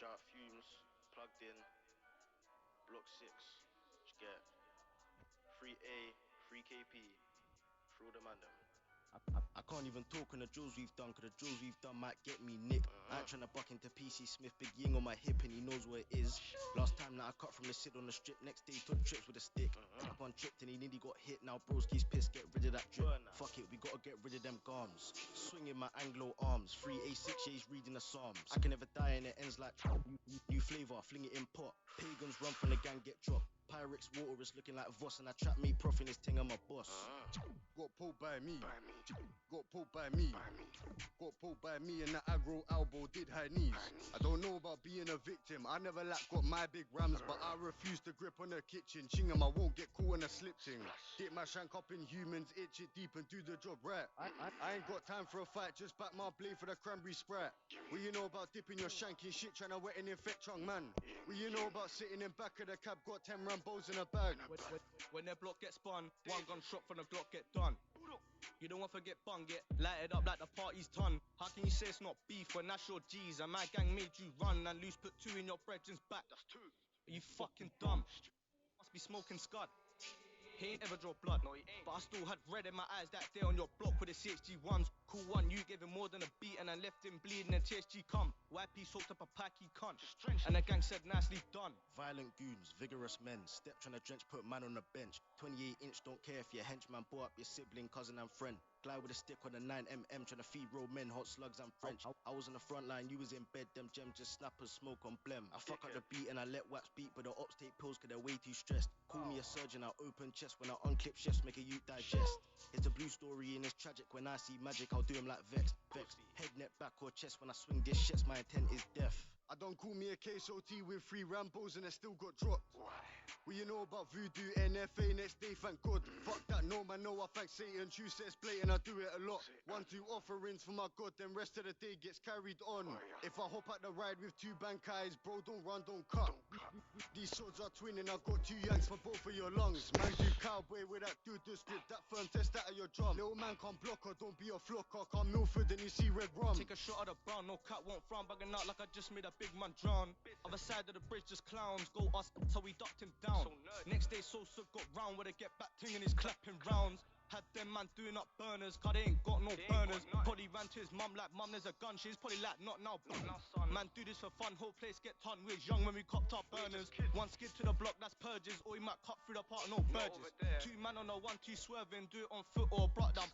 Shout Fumes, plugged in, block 6. Just get free A, free KP, through the man them. I can't even talk on the drills we've done, cause the drills we've done might get me nicked. I ain't tryna buck into PC Smith, big ying on my hip and he knows where it is. Last time that I cut from the sit on the strip, next day took trips with a stick. Up on tripped and he nearly got hit, now broski's pissed, get rid of that drip. Fuck it, we gotta get rid of them garms. Swinging my Anglo arms, 3 A6 A's reading the Psalms. I can never die and it ends like new flavour, fling it in pot. Pagans run from the gang, get dropped. Pyrex water is looking like Voss and I trap me prof in his ting, I'm a boss. Got pulled by me. Got pulled by me. Got pulled by me and the aggro elbow did high knees. I don't know about being a victim. I never got my big rams, but I refuse to grip on the kitchen. Chingam, I won't get caught in a slip ting. Dip my shank up in humans, itch it deep and do the job right. I ain't got time for a fight, just back my blade for the cranberry sprite. What you know about dipping your shank in shit, trying to wet and infect chunk man? What you know about sitting in back of the cab, got 10 Rambos in a bag? When their block gets spun, one gun shot from the Glock get done. You don't want to get bung, get lighted up like the party's ton. How can you say it's not beef when that's your G's and my gang made you run and loose put 2 in your brethren's back? That's 2. Are you fucking dumb? Must be smoking scud. He ain't ever draw blood, no he ain't. But I still had red in my eyes that day on your block with the CHG1s. Cool one, you gave him more than a beat and I left him bleeding and TSG come. YP soaked up a packy cunt. And the gang said nicely done. Violent goons, vigorous men, step tryna drench, put man on the bench. 28 inch, don't care if your henchman bought up your sibling, cousin and friend. Glide with a stick on a 9mm, tryna feed real men, hot slugs and French. I was on the front line, you was in bed, them gems just snappers, smoke on blem. I fuck up the beat and I let wax beat, but the ops take pills cause they're way too stressed. Call me a surgeon, I open chest when I unclip chefs, make a youth digest. It's a blue story and it's tragic, when I see magic I'll do him like Vex. Head, neck, back or chest, when I swing this shit, my intent is death. I don't call me a KSOT with 3 Rambos and I still got dropped. What you know about voodoo, NFA, next day, thank God. Fuck that, no man, no, I thank Satan. Tuesday it's blatant, I do it a lot. 1, 2 offerings for my God, then rest of the day gets carried on. If I hop at the ride with 2 bank eyes, bro, don't run, don't cut. These swords are twinning, I've got 2 yanks for both of your lungs. Man, do cowboy with that dude, the strip, that firm test out of your drum. Little man can't block her, don't be a flocker. Come Milford and you see red rum. Take a shot at the brown, no cat won't frown, bugging out like I just made a big man drown. Other side of the bridge, just clowns, go us, so we ducked him down. Next day, Sosa got round where they get back ting and he's clapping rounds. Had them man doing up burners, cause they ain't got no burners. Probably ran to his mum like, mum, there's a gun. She's probably like, not now, son. Man, do this for fun, whole place get ton. We was young when we copped up burners. One skid to the block, that's purges. Or he might cut through the part, no burgess. 2 man on a 1-2 swerving, do it on foot or brought down